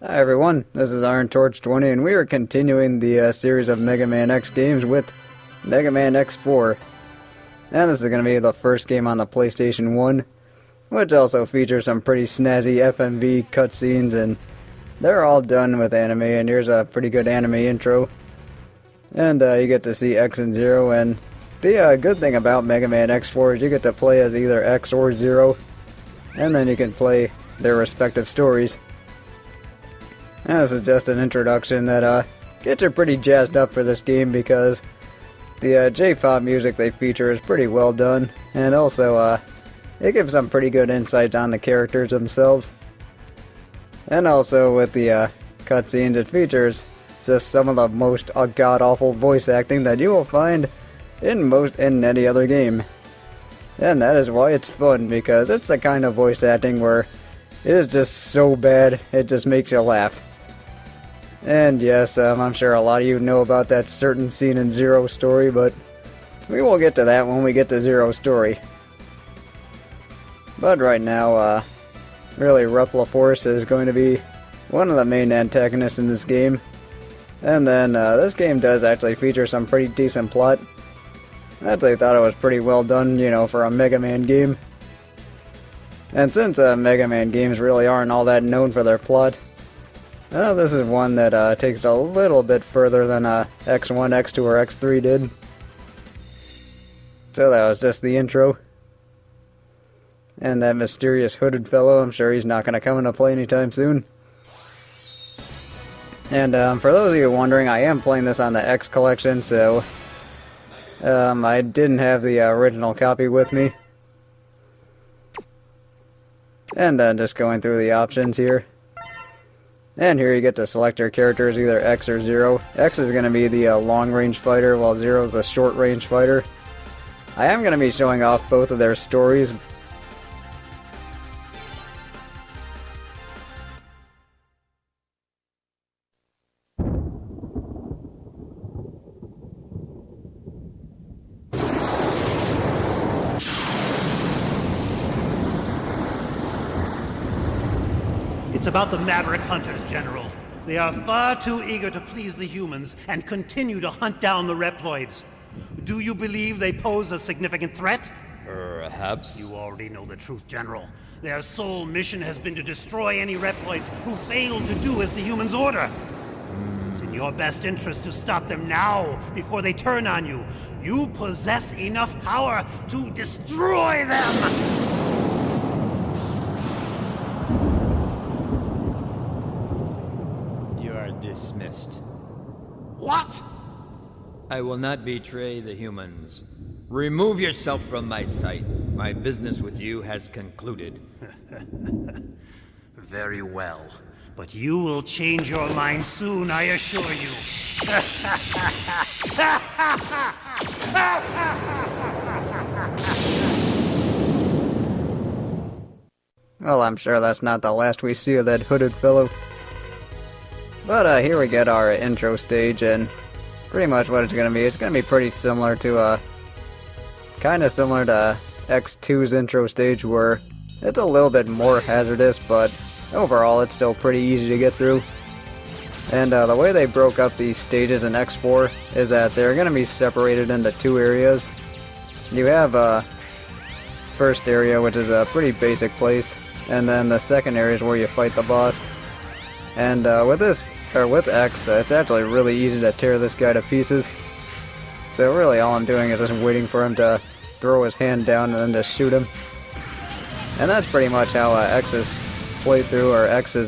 Hi everyone, this is Iron Torch 20 and we are continuing the series of Mega Man X games with Mega Man X4. And this is going to be the first game on the PlayStation 1, which also features some pretty snazzy FMV cutscenes, and they're all done with anime, and here's a pretty good anime intro. And you get to see X and Zero, and the good thing about Mega Man X4 is you get to play as either X or Zero, and then you can play their respective stories. And this is just an introduction that gets you pretty jazzed up for this game, because the J-pop music they feature is pretty well done, and also it gives some pretty good insight on the characters themselves. And also with the cutscenes, it features just some of the most god-awful voice acting that you will find in any other game. And that is why it's fun, because it's the kind of voice acting where it is just so bad, it just makes you laugh. And yes, I'm sure a lot of you know about that certain scene in Zero's story, but we will get to that when we get to Zero's story. But right now, really Repliforce is going to be one of the main antagonists in this game. And then this game does actually feature some pretty decent plot. I actually thought it was pretty well done, you know, for a Mega Man game. And since Mega Man games really aren't all that known for their plot, this is one that takes a little bit further than X1, X2, or X3 did. So that was just the intro. And that mysterious hooded fellow, I'm sure he's not going to come into play anytime soon. And for those of you wondering, I am playing this on the X collection, so I didn't have the original copy with me. And just going through the options here. And here you get to select your characters, either X or Zero. X is going to be the long-range fighter, while Zero is the short-range fighter. I am going to be showing off both of their stories. It's about the Maverick Hunters, General. They are far too eager to please the humans and continue to hunt down the Reploids. Do you believe they pose a significant threat? Perhaps. You already know the truth, General. Their sole mission has been to destroy any Reploids who fail to do as the humans order. It's in your best interest to stop them now, before they turn on you. You possess enough power to destroy them! Dismissed. What? I will not betray the humans. Remove yourself from my sight. My business with you has concluded. Very well. But you will change your mind soon, I assure you. Well, I'm sure that's not the last we see of that hooded fellow. But here we get our intro stage, and pretty much what it's going to be. It's going to be pretty similar to, kind of similar to X2's intro stage, where it's a little bit more hazardous, but overall it's still pretty easy to get through. And the way they broke up these stages in X4 is that they're going to be separated into two areas. You have first area, which is a pretty basic place, and then the second area is where you fight the boss. And with X, it's actually really easy to tear this guy to pieces. So really all I'm doing is just waiting for him to throw his hand down and then just shoot him. And that's pretty much how X's playthrough, or X's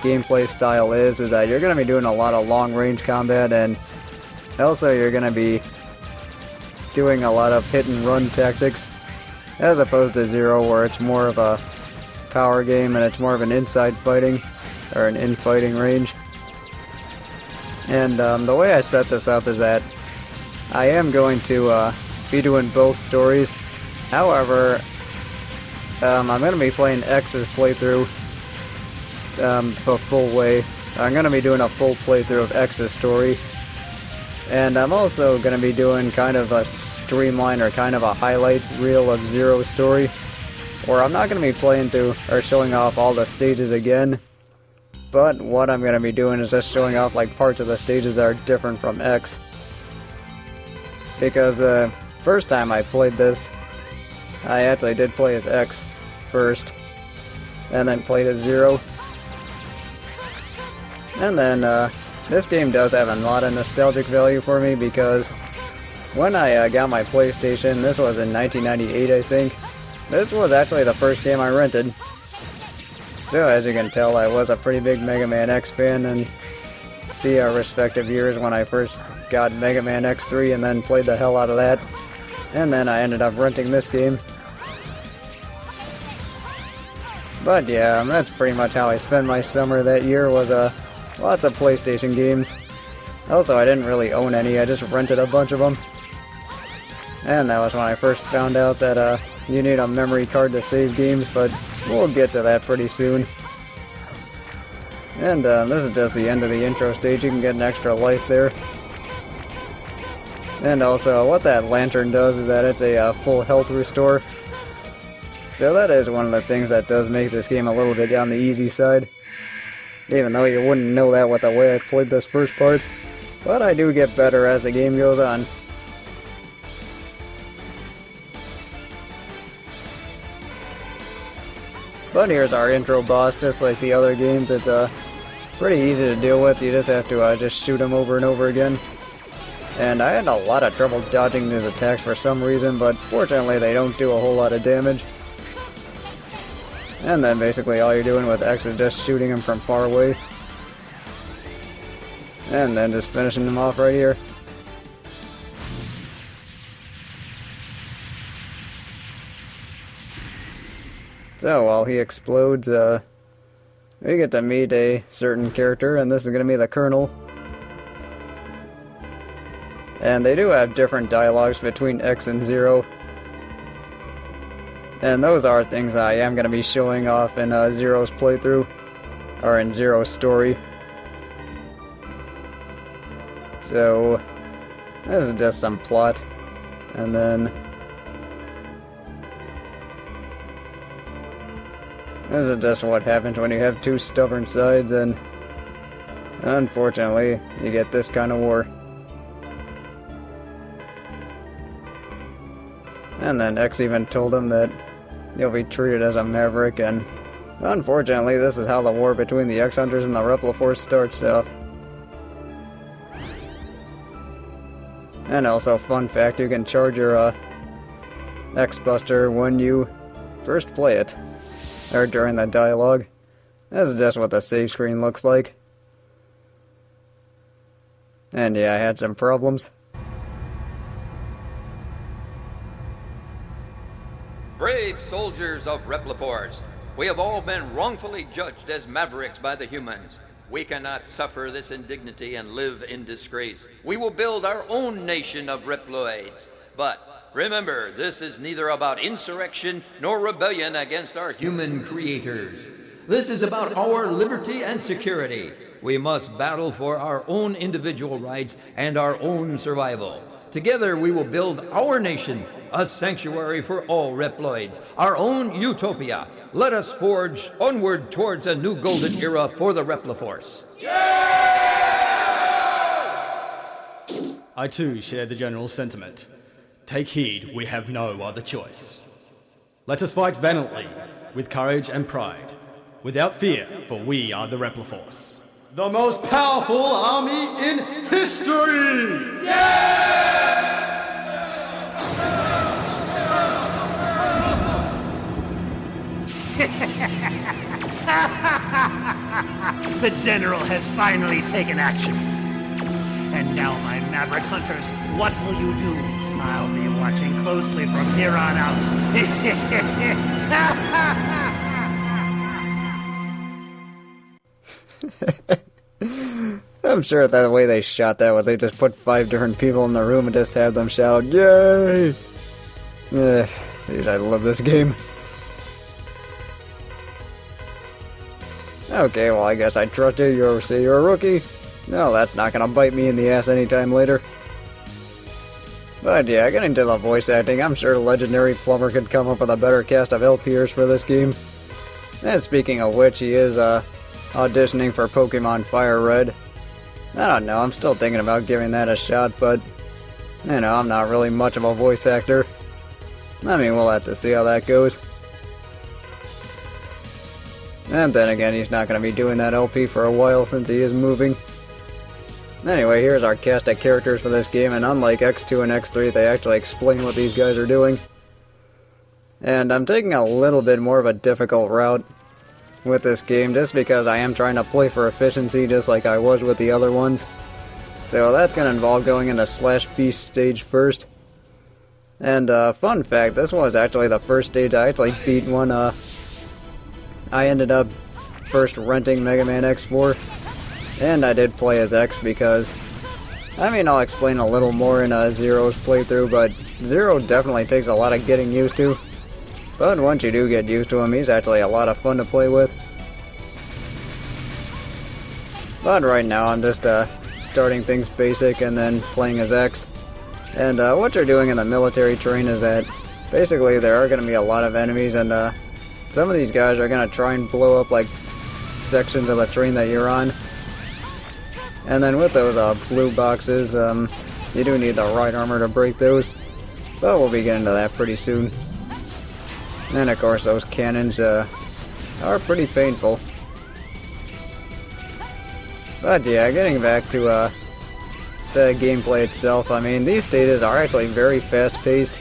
gameplay style is that you're going to be doing a lot of long-range combat, and also you're going to be doing a lot of hit-and-run tactics, as opposed to Zero, where it's more of a power game and it's more of an inside fighting, or an infighting range. And the way I set this up is that I am going to be doing both stories. However, I'm going to be playing X's playthrough the full way. I'm going to be doing a full playthrough of X's story. And I'm also going to be doing kind of a streamline, or kind of a highlights reel of Zero's story, where I'm not going to be playing through or showing off all the stages again, but what I'm going to be doing is just showing off like parts of the stages that are different from X. Because the first time I played this, I actually did play as X first, and then played as Zero. And then this game does have a lot of nostalgic value for me because when I got my PlayStation, this was in 1998 I think, this was actually the first game I rented. So as you can tell, I was a pretty big Mega Man X fan in the respective years when I first got Mega Man X3 and then played the hell out of that. And then I ended up renting this game. But yeah, that's pretty much how I spent my summer that year, was lots of PlayStation games. Also, I didn't really own any, I just rented a bunch of them. And that was when I first found out that you need a memory card to save games, but we'll get to that pretty soon. And this is just the end of the intro stage. You can get an extra life there. And also, what that lantern does is that it's a full health restore. So that is one of the things that does make this game a little bit on the easy side. Even though you wouldn't know that with the way I played this first part. But I do get better as the game goes on. But here's our intro boss, just like the other games. It's pretty easy to deal with. You just have to just shoot him over and over again. And I had a lot of trouble dodging his attacks for some reason, but fortunately they don't do a whole lot of damage. And then basically all you're doing with X is just shooting him from far away. And then just finishing him off right here. So while he explodes, we get to meet a certain character, and this is going to be the Colonel. And they do have different dialogues between X and Zero. And those are things I am going to be showing off in Zero's playthrough, or in Zero's story. So, this is just some plot. And then this is just what happens when you have two stubborn sides, and unfortunately, you get this kind of war. And then X even told him that you'll be treated as a maverick, and unfortunately, this is how the war between the X-Hunters and the Repliforce starts off. And also, fun fact, you can charge your X-Buster when you first play it, or during the dialogue. This is just what the save screen looks like. And yeah, I had some problems. Brave soldiers of Repliforce, we have all been wrongfully judged as mavericks by the humans. We cannot suffer this indignity and live in disgrace. We will build our own nation of Reploids. But remember, this is neither about insurrection nor rebellion against our human creators. This is about our liberty and security. We must battle for our own individual rights and our own survival. Together we will build our nation, a sanctuary for all Reploids, our own utopia. Let us forge onward towards a new golden era for the Repliforce. I too share the general sentiment. Take heed, we have no other choice. Let us fight valiantly, with courage and pride, without fear, for we are the Repliforce. The most powerful army in history! The General has finally taken action. And now, my Maverick Hunters, what will you do? I'll be watching closely from here on out. I'm sure that the way they shot that was they just put 5 different people in the room and just had them shout, "Yay!" Dude, I love this game. Okay, well, I guess I trust you. You say you're a rookie? No, that's not gonna bite me in the ass anytime later. But yeah, getting to the voice acting, I'm sure Legendary Plumber could come up with a better cast of LPers for this game. And speaking of which, he is a auditioning for Pokemon Fire Red. I don't know, I'm still thinking about giving that a shot, but, you know, I'm not really much of a voice actor. I mean, we'll have to see how that goes. And then again, he's not going to be doing that LP for a while since he is moving. Anyway, here's our cast of characters for this game, and unlike X2 and X3, they actually explain what these guys are doing. And I'm taking a little bit more of a difficult route with this game, just because I am trying to play for efficiency just like I was with the other ones. So that's going to involve going into Slash Beast stage first. And fun fact, this was actually the first stage I actually beat when I ended up first renting Mega Man X4. And I did play as X because, I mean, I'll explain a little more in Zero's playthrough, but Zero definitely takes a lot of getting used to. But once you do get used to him, he's actually a lot of fun to play with. But right now I'm just starting things basic and then playing as X. And what you're doing in the military terrain is that basically there are going to be a lot of enemies, and some of these guys are going to try and blow up like sections of the train that you're on. And then with those blue boxes, you do need the right armor to break those. But we'll be getting to that pretty soon. And of course those cannons are pretty painful. But yeah, getting back to the gameplay itself, I mean, these stages are actually very fast-paced.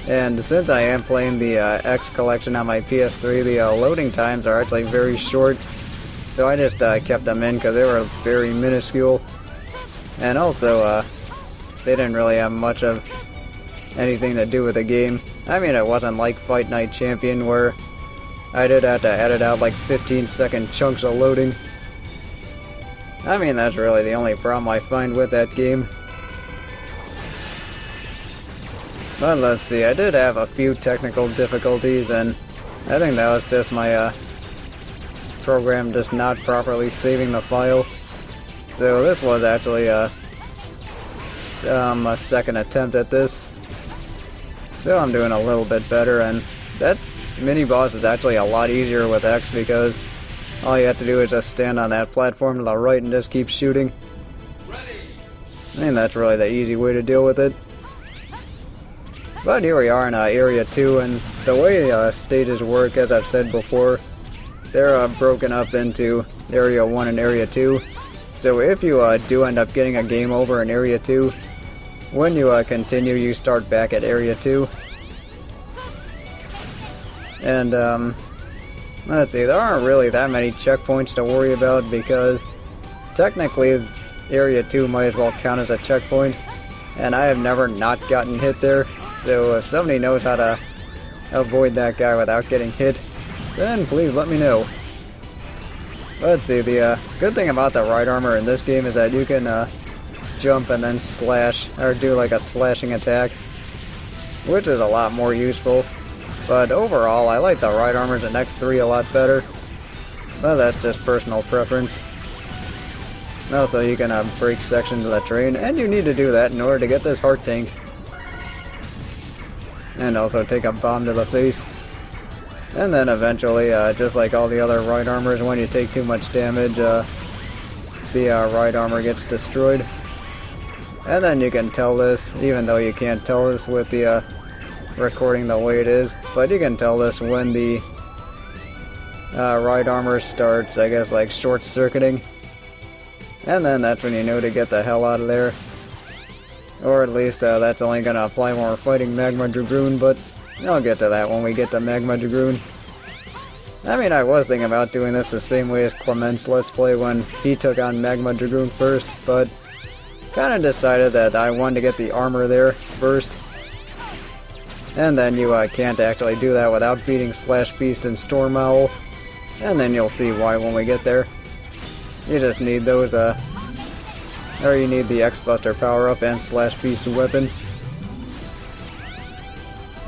And since I am playing the X collection on my PS3, the loading times are actually very short. So I just kept them in because they were very minuscule. And also, they didn't really have much of anything to do with the game. I mean, it wasn't like Fight Night Champion where I did have to edit out like 15-second chunks of loading. I mean, that's really the only problem I find with that game. But let's see, I did have a few technical difficulties, and I think that was just my program just not properly saving the file. So this was actually a second attempt at this. So I'm doing a little bit better, and that mini-boss is actually a lot easier with X because all you have to do is just stand on that platform to the right and just keep shooting. And that's really the easy way to deal with it. But here we are in Area 2, and the way stages work, as I've said before, they're broken up into Area 1 and Area 2. So if you do end up getting a game over in Area 2, when you continue, you start back at Area 2. And let's see, there aren't really that many checkpoints to worry about because technically Area 2 might as well count as a checkpoint, and I have never not gotten hit there. So if somebody knows how to avoid that guy without getting hit, then please let me know. Let's see, the good thing about the right armor in this game is that you can jump and then slash, or do like a slashing attack, which is a lot more useful. But overall, I like the right armors in X3 a lot better. But that's just personal preference. Also, you can break sections of the train, and you need to do that in order to get this heart tank. And also take a bomb to the face. And then eventually, just like all the other right armors, when you take too much damage, the right armor gets destroyed. And then you can tell this, even though you can't tell this with the recording the way it is, but you can tell this when the right armor starts, I guess, like short-circuiting. And then that's when you know to get the hell out of there. Or at least that's only going to apply when we're fighting Magma Dragoon, but I'll get to that when we get to Magma Dragoon. I mean, I was thinking about doing this the same way as Clement's Let's Play when he took on Magma Dragoon first, but kind of decided that I wanted to get the armor there first. And then you can't actually do that without beating Slash Beast and Storm Owl. And then you'll see why when we get there. You just need those, or you need the X-Buster power-up and Slash Beast weapon.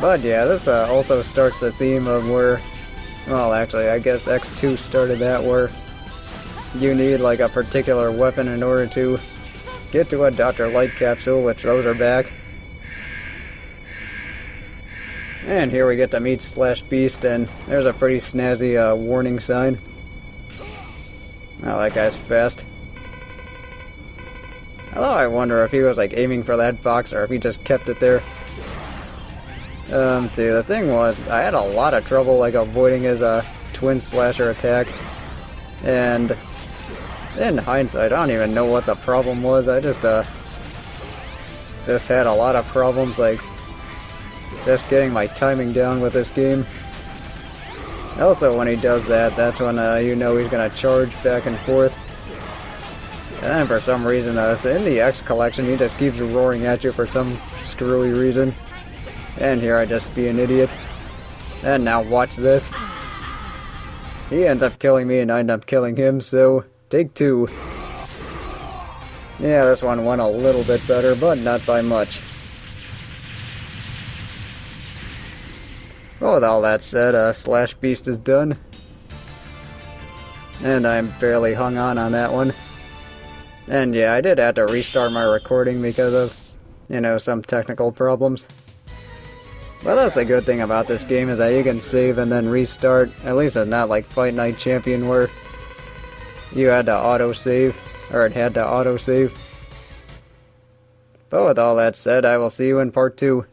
But yeah, this also starts the theme of where, well actually I guess X2 started that, where you need like a particular weapon in order to get to a Dr. Light capsule, which those are back. And here we get to meet Slash Beast, and there's a pretty snazzy warning sign. Oh, that guy's fast. Although I wonder if he was like aiming for that box or if he just kept it there. See, the thing was, I had a lot of trouble like avoiding his twin slasher attack. And in hindsight, I don't even know what the problem was. I just had a lot of problems like just getting my timing down with this game. Also, when he does that, that's when you know he's gonna charge back and forth. And then for some reason, in the X collection, he just keeps roaring at you for some screwy reason. And here I just be an idiot. And now watch this. He ends up killing me and I end up killing him, so take two. Yeah, this one went a little bit better, but not by much. Well, with all that said, Slash Beast is done. And I'm barely hung on that one. And yeah, I did have to restart my recording because of, you know, some technical problems. Well, that's a good thing about this game, is that you can save and then restart. At least it's not like Fight Night Champion where you had to auto-save, or it had to auto-save. But with all that said, I will see you in part 2.